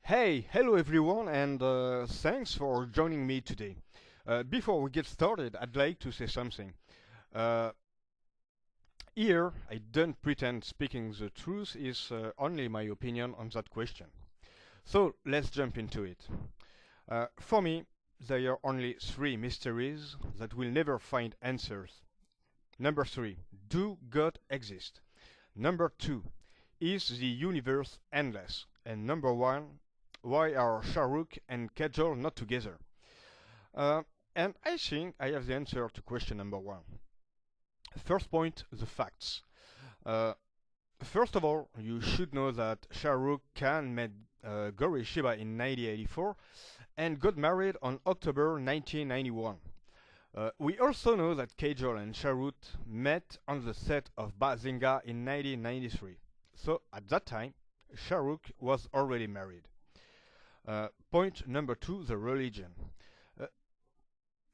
Hello everyone, and thanks for joining me today. Before we get started, I'd like to say something. Uh, Here, I don't pretend speaking the truth is only my opinion on that question. So let's jump into it. For me, there are only three mysteries that will never find answers. Number three, do God exist? Number two, is the universe endless? And number one, why are Shahrukh and Kajol not together? Uh, and I think I have the answer to question number one. First point, the facts. Uh, First of all, you should know that Shahrukh Khan met Gauri Chibba in 1984 and got married on October 1991. We also know that Kajol and Sharuth met on the set of Baazigar in 1993. So at that time, Shahrukh was already married. Point number two, the religion. Uh,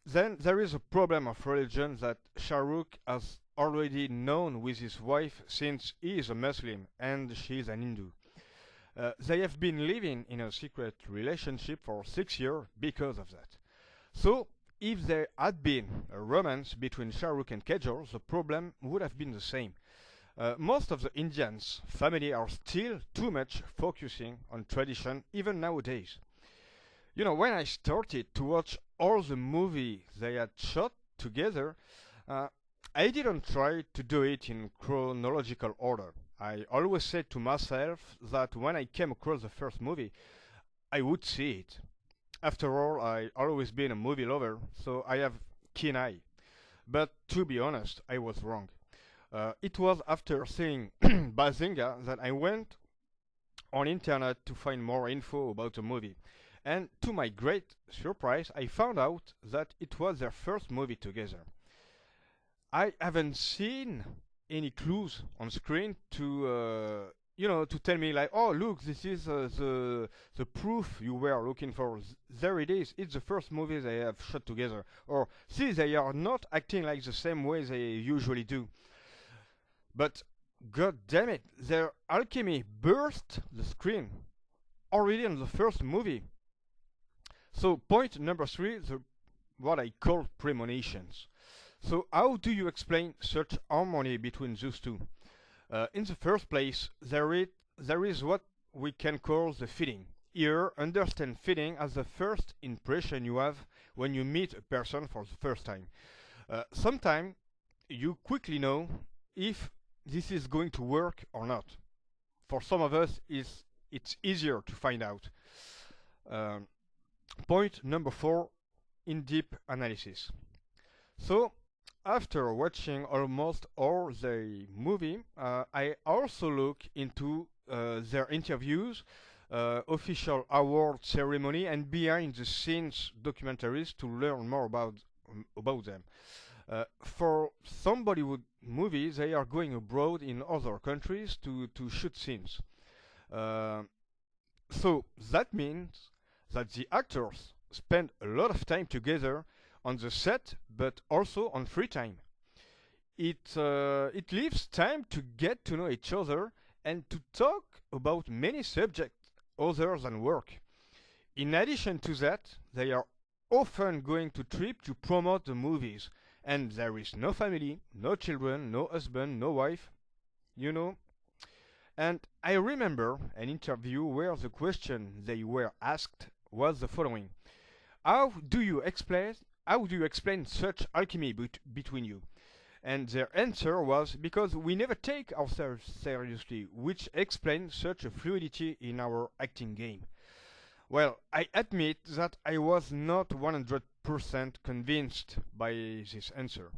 then there is a problem of religion that Shahrukh has already known with his wife since he is a Muslim and she is an Hindu. They have been living in a secret relationship for 6 years because of that. So, if there had been a romance between Shahrukh and Kajol, the problem would have been the same. Most of the Indians' family are still too much focusing on tradition even nowadays. You know, when I started to watch all the movies they had shot together, uh, I didn't try to do it in chronological order. I always said to myself that when I came across the first movie, I would see it. After all, I always been a movie lover, so I have keen eye. But to be honest, I was wrong. It was after seeing Bazinga that I went on internet to find more info about the movie. And to my great surprise, I found out that it was their first movie together. I haven't seen any clues on screen to tell me like, oh look, this is the proof you were looking for. There it is. It's the first movie they have shot together. Or see, they are not acting like the same way they usually do. But god damn it, their alchemy burst the screen already in the first movie. So point number three, what I call premonitions. So how do you explain such harmony between those two? In the first place, there is what we can call the feeling. Here, understand feeling as the first impression you have when you meet a person for the first time. Sometimes you quickly know if this is going to work or not. For some of us, it's easier to find out. Um, Point number four, in-depth analysis. So, after watching almost all the movie, I also look into their interviews, official award ceremony, and behind-the-scenes documentaries to learn more about them. For some Bollywood movies, they are going abroad in other countries to shoot scenes. Uh, so that means that the actors spend a lot of time together on the set, but also on free time. It leaves time to get to know each other and to talk about many subjects other than work. In addition to that, they are often going to trip to promote the movies, and there is no family, no children, no husband, no wife, you know. And I remember an interview where the question they were asked was the following: How do you explain how do you explain such alchemy between you? And their answer was, because we never take ourselves seriously, which explains such a fluidity in our acting game. Well, I admit that I was not 100% convinced by this answer.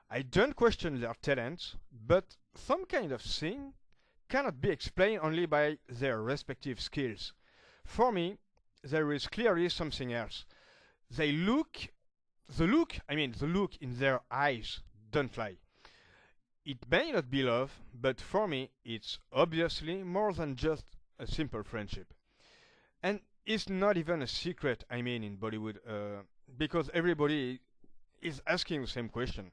I don't question their talents, but some kind of thing cannot be explained only by their respective skills. For me, there is clearly something else. They look, the look in their eyes don't lie. It may not be love, but for me, it's obviously more than just a simple friendship. And it's not even a secret, in Bollywood, because everybody is asking the same question.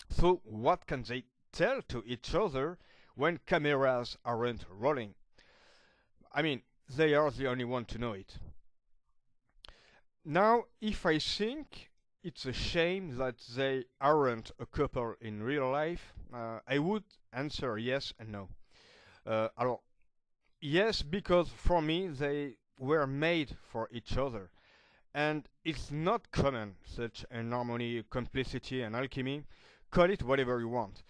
So, what can they tell to each other when cameras aren't rolling? I mean, they are the only one to know it. Now, if I think it's a shame that they aren't a couple in real life, I would answer yes and no. Alors, yes, because for me they were made for each other, and it's not common such an harmony, complicity, and alchemy. Call it whatever you want.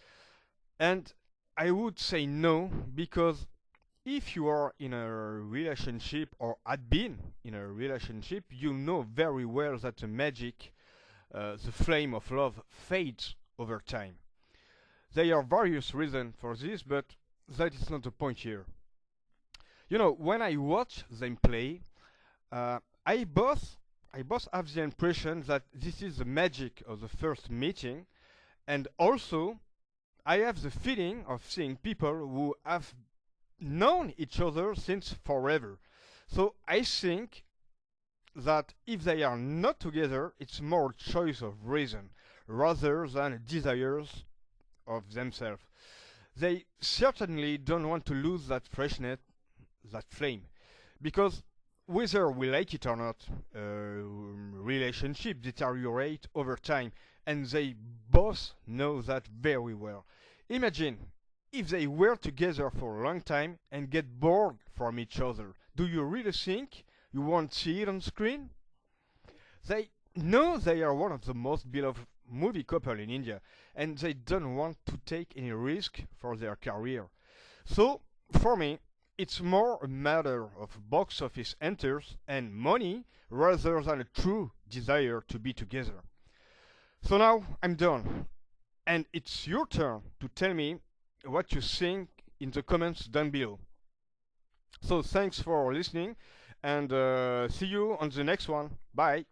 And I would say no because if you are in a relationship or had been in a relationship, you know very well that the magic, the flame of love fades over time. There are various reasons for this, but that is not the point here. You know, when I watch them play, uh, I both I both have the impression that this is the magic of the first meeting, and also I have the feeling of seeing people who have known each other since forever. So I think that if they are not together, it's more choice of reason rather than desires of themselves. They certainly don't want to lose that freshness, that flame, because whether we like it or not, relationship deteriorate over time, and they both know that very well. Imagine if they were together for a long time and get bored from each other. Do you really think you won't see it on screen? They know they are one of the most beloved movie couple in India, and they don't want to take any risk for their career. So, for me, it's more a matter of box office enters and money rather than a true desire to be together. So now I'm done, and it's your turn to tell me what you think in the comments down below. So thanks for listening, and see you on the next one. Bye.